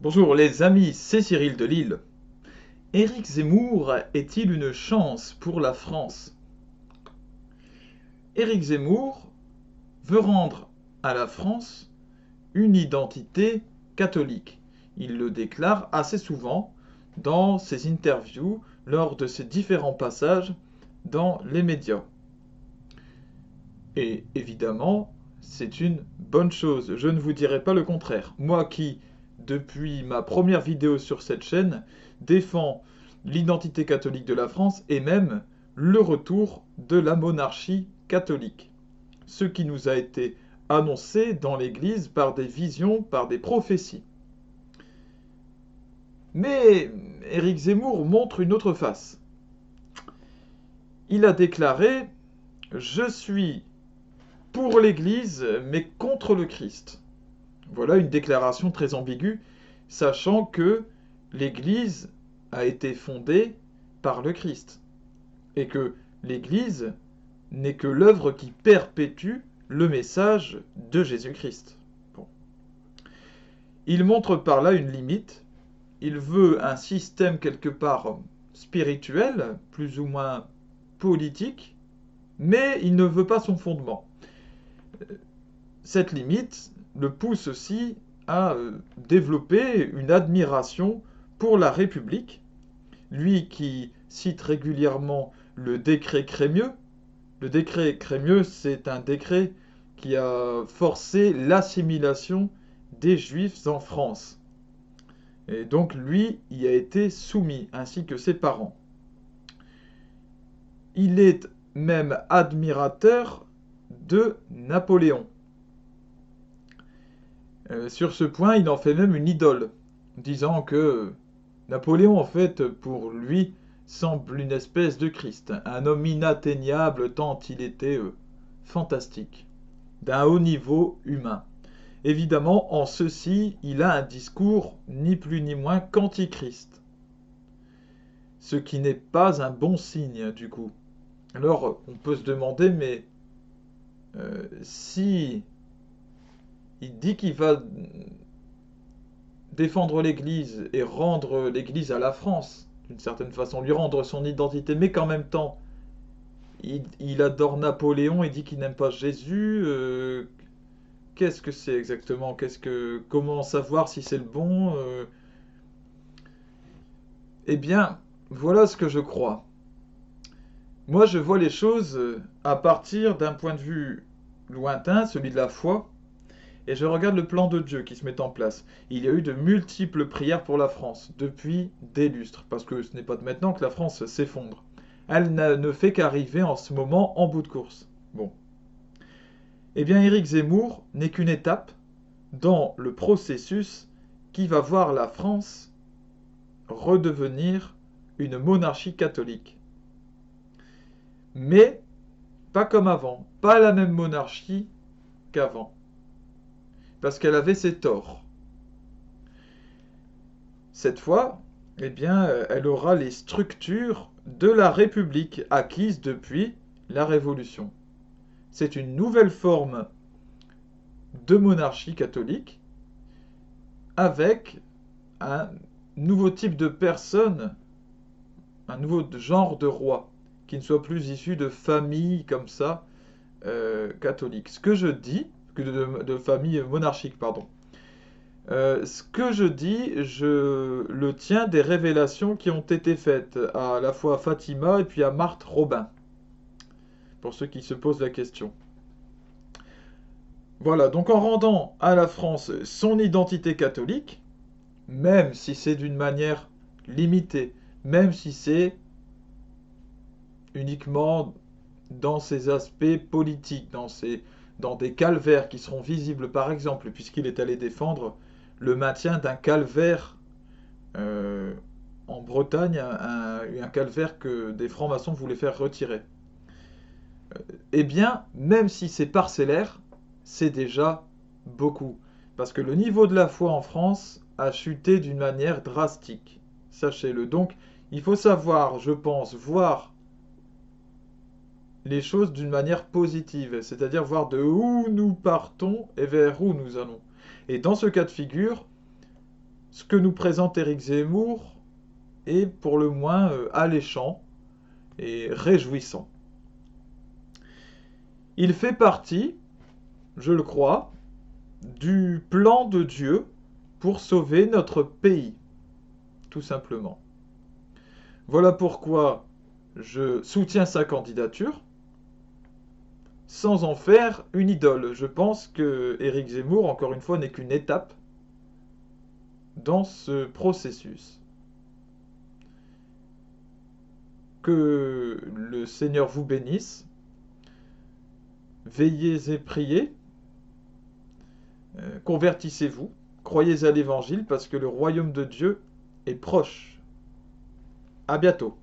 Bonjour les amis, c'est Cyril de Lille. Éric Zemmour est-il une chance pour la France? Éric Zemmour veut rendre à la France une identité catholique. Il le déclare assez souvent dans ses interviews, lors de ses différents passages dans les médias. Et évidemment, c'est une bonne chose, je ne vous dirai pas le contraire. Moi qui, depuis ma première vidéo sur cette chaîne, défends l'identité catholique de la France et même le retour de la monarchie catholique. Ce qui nous a été annoncé dans l'Église par des visions, par des prophéties. Mais Éric Zemmour montre une autre face. Il a déclaré « Je suis pour l'Église, mais contre le Christ ». Voilà une déclaration très ambiguë, sachant que l'Église a été fondée par le Christ, et que l'Église n'est que l'œuvre qui perpétue le message de Jésus-Christ. Bon. Il montre par là une limite, il veut un système quelque part spirituel, plus ou moins politique, mais il ne veut pas son fondement. Cette limite le pousse aussi à développer une admiration pour la République, lui qui cite régulièrement le décret Crémieux. Le décret Crémieux, c'est un décret qui a forcé l'assimilation des Juifs en France. Et donc lui y a été soumis, ainsi que ses parents. Il est même admirateur de Napoléon. Sur ce point, il en fait même une idole, disant que Napoléon, en fait, pour lui, semble une espèce de Christ, un homme inatteignable tant il était fantastique, d'un haut niveau humain. Évidemment, en ceci, il a un discours ni plus ni moins qu'antichrist, ce qui n'est pas un bon signe du coup. Alors, on peut se demander, mais si il dit qu'il va défendre l'Église et rendre l'Église à la France, d'une certaine façon, lui rendre son identité, mais qu'en même temps, il adore Napoléon et dit qu'il n'aime pas Jésus. Qu'est-ce que c'est exactement? Comment savoir si c'est le bon? Eh bien, voilà ce que je crois. Moi, je vois les choses à partir d'un point de vue lointain, celui de la foi, et je regarde le plan de Dieu qui se met en place. Il y a eu de multiples prières pour la France, depuis des lustres, parce que ce n'est pas de maintenant que la France s'effondre. Elle ne fait qu'arriver en ce moment en bout de course. Bon. Eh bien, Éric Zemmour n'est qu'une étape dans le processus qui va voir la France redevenir une monarchie catholique. Mais pas comme avant, pas la même monarchie qu'avant, parce qu'elle avait ses torts. Cette fois, eh bien, elle aura les structures de la République acquises depuis la Révolution. C'est une nouvelle forme de monarchie catholique avec un nouveau type de personne, un nouveau genre de roi, qui ne soit plus issu de familles comme ça, catholiques. Ce que je dis, de famille monarchique, pardon. Ce que je dis, je le tiens des révélations qui ont été faites à la fois à Fatima et puis à Marthe Robin, pour ceux qui se posent la question. Voilà, donc en rendant à la France son identité catholique, même si c'est d'une manière limitée, même si c'est uniquement dans ses aspects politiques, dans des calvaires qui seront visibles par exemple, puisqu'il est allé défendre le maintien d'un calvaire en Bretagne, un calvaire que des francs-maçons voulaient faire retirer. Eh bien, même si c'est parcellaire, c'est déjà beaucoup. Parce que le niveau de la foi en France a chuté d'une manière drastique. Sachez-le. Donc, il faut savoir, je pense, voir les choses d'une manière positive, c'est-à-dire voir de où nous partons et vers où nous allons. Et dans ce cas de figure, ce que nous présente Éric Zemmour est pour le moins alléchant et réjouissant. Il fait partie, je le crois, du plan de Dieu pour sauver notre pays, tout simplement. Voilà pourquoi je soutiens sa candidature, sans en faire une idole. Je pense que Éric Zemmour, encore une fois, n'est qu'une étape dans ce processus. Que le Seigneur vous bénisse. Veillez et priez. Convertissez-vous. Croyez à l'Évangile parce que le royaume de Dieu est proche. À bientôt.